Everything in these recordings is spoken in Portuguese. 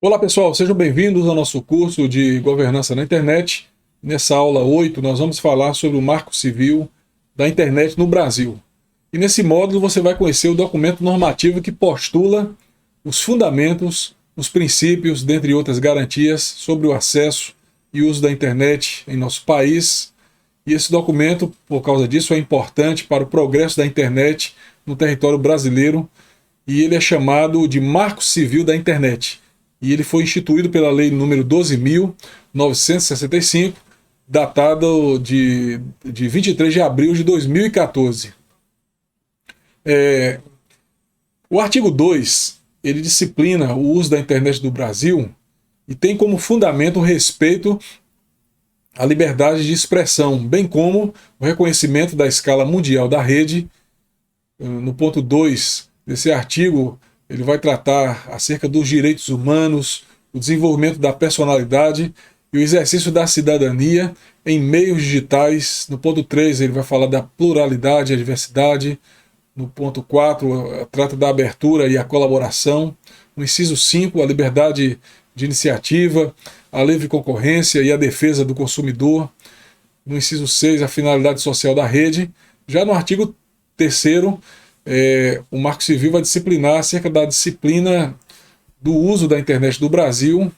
Olá pessoal, sejam bem-vindos ao nosso curso de Governança na Internet. Nessa aula 8, nós vamos falar sobre o Marco Civil da Internet no Brasil. E nesse módulo você vai conhecer o documento normativo que postula os fundamentos, os princípios, dentre outras garantias, sobre o acesso e uso da internet em nosso país. E esse documento, por causa disso, é importante para o progresso da internet no território brasileiro, e ele é chamado de Marco Civil da Internet. E ele foi instituído pela Lei número 12.965, datado de 23 de abril de 2014. O artigo 2, ele disciplina o uso da internet do Brasil e tem como fundamento o respeito à liberdade de expressão, bem como o reconhecimento da escala mundial da rede. No ponto 2 desse artigo, ele vai tratar acerca dos direitos humanos, o desenvolvimento da personalidade e o exercício da cidadania em meios digitais. No ponto 3, ele vai falar da pluralidade e a diversidade. No ponto 4, trata da abertura e a colaboração. No inciso 5, a liberdade de iniciativa, a livre concorrência e a defesa do consumidor. No inciso 6, a finalidade social da rede. Já no artigo 3º, o Marco Civil vai disciplinar acerca da disciplina do uso da internet do Brasil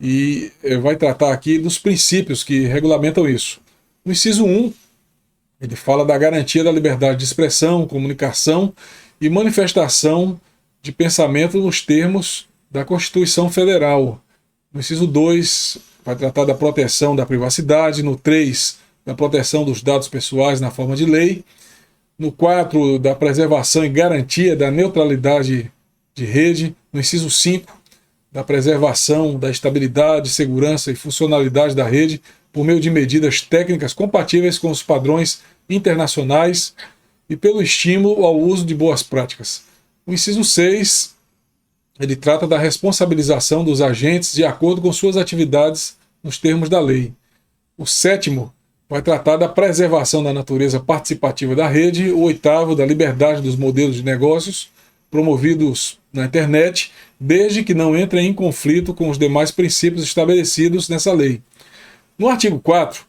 e vai tratar aqui dos princípios que regulamentam isso. No inciso 1, ele fala da garantia da liberdade de expressão, comunicação e manifestação de pensamento nos termos da Constituição Federal. No inciso 2, vai tratar da proteção da privacidade. No 3, da proteção dos dados pessoais na forma de lei. No 4, da preservação e garantia da neutralidade de rede. No inciso 5, da preservação da estabilidade, segurança e funcionalidade da rede por meio de medidas técnicas compatíveis com os padrões internacionais e pelo estímulo ao uso de boas práticas. No inciso 6, ele trata da responsabilização dos agentes de acordo com suas atividades nos termos da lei. O 7º vai tratar da preservação da natureza participativa da rede. O 8º, da liberdade dos modelos de negócios promovidos na internet, desde que não entrem em conflito com os demais princípios estabelecidos nessa lei. No artigo 4,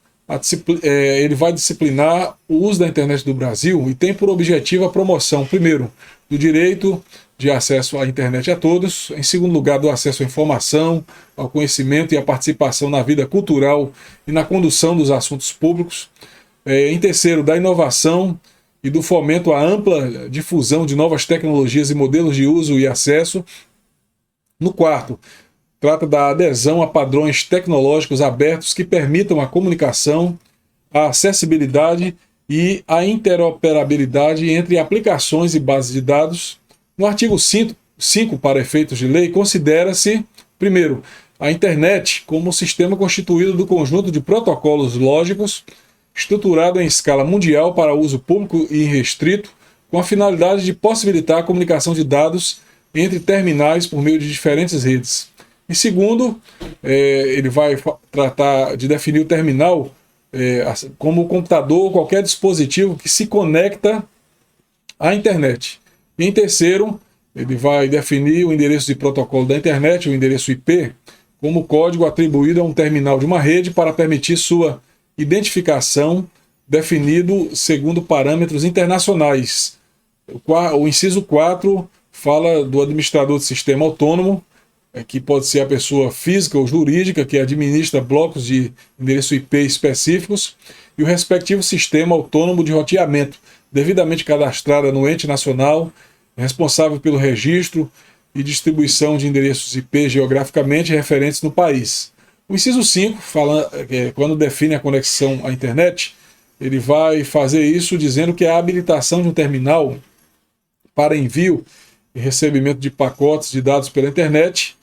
ele vai disciplinar o uso da internet do Brasil e tem por objetivo a promoção, primeiro, do direito de acesso à internet a todos, em segundo lugar, do acesso à informação, ao conhecimento e à participação na vida cultural e na condução dos assuntos públicos, em terceiro, da inovação e do fomento à ampla difusão de novas tecnologias e modelos de uso e acesso. No quarto, trata da adesão a padrões tecnológicos abertos que permitam a comunicação, a acessibilidade e a interoperabilidade entre aplicações e bases de dados. No artigo 5, para efeitos de lei, considera-se, primeiro, a internet como um sistema constituído do conjunto de protocolos lógicos, estruturado em escala mundial para uso público e irrestrito, com a finalidade de possibilitar a comunicação de dados entre terminais por meio de diferentes redes. Em segundo, ele vai tratar de definir o terminal como o computador ou qualquer dispositivo que se conecta à internet. E em terceiro, ele vai definir o endereço de protocolo da internet, o endereço IP, como código atribuído a um terminal de uma rede para permitir sua identificação, definido segundo parâmetros internacionais. O inciso 4 fala do administrador de sistema autônomo, que pode ser a pessoa física ou jurídica que administra blocos de endereço IP específicos, e o respectivo sistema autônomo de roteamento, devidamente cadastrada no ente nacional, responsável pelo registro e distribuição de endereços IP geograficamente referentes no país. O inciso 5, quando define a conexão à internet, ele vai fazer isso dizendo que a habilitação de um terminal para envio e recebimento de pacotes de dados pela internet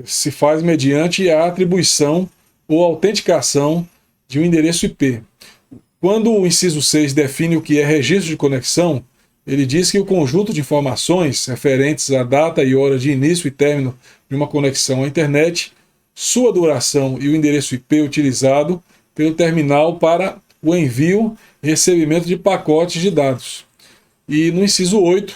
se faz mediante a atribuição ou autenticação de um endereço IP. Quando o inciso 6 define o que é registro de conexão, ele diz que o conjunto de informações referentes à data e hora de início e término de uma conexão à internet, sua duração e o endereço IP utilizado pelo terminal para o envio e recebimento de pacotes de dados. E no inciso 8,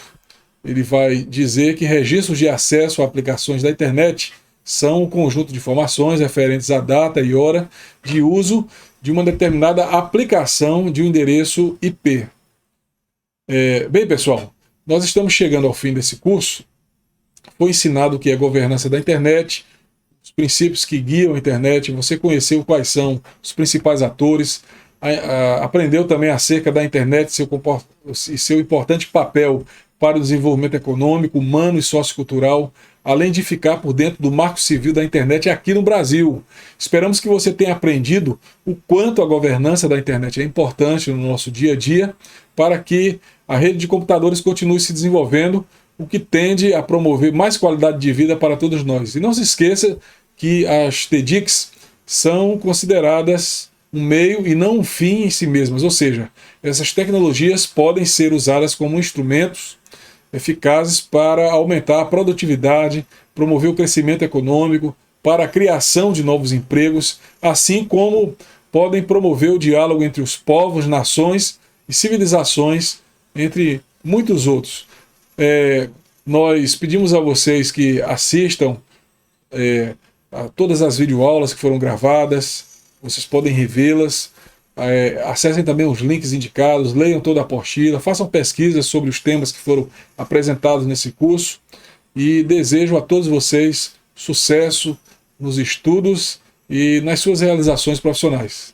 ele vai dizer que registros de acesso a aplicações da internet são um conjunto de informações referentes à data e hora de uso de uma determinada aplicação de um endereço IP. Bem, pessoal, nós estamos chegando ao fim desse curso. Foi ensinado o que é governança da internet, os princípios que guiam a internet, você conheceu quais são os principais atores, aprendeu também acerca da internet e seu importante papel para o desenvolvimento econômico, humano e sociocultural, além de ficar por dentro do marco civil da internet aqui no Brasil. Esperamos que você tenha aprendido o quanto a governança da internet é importante no nosso dia a dia para que a rede de computadores continue se desenvolvendo, o que tende a promover mais qualidade de vida para todos nós. E não se esqueça que as TDICs são consideradas um meio e não um fim em si mesmas, ou seja, essas tecnologias podem ser usadas como instrumentos eficazes para aumentar a produtividade, promover o crescimento econômico, para a criação de novos empregos, assim como podem promover o diálogo entre os povos, nações e civilizações, entre muitos outros. Nós pedimos a vocês que assistam a todas as videoaulas que foram gravadas, vocês podem revê-las, acessem também os links indicados, leiam toda a apostila, façam pesquisas sobre os temas que foram apresentados nesse curso e desejo a todos vocês sucesso nos estudos e nas suas realizações profissionais.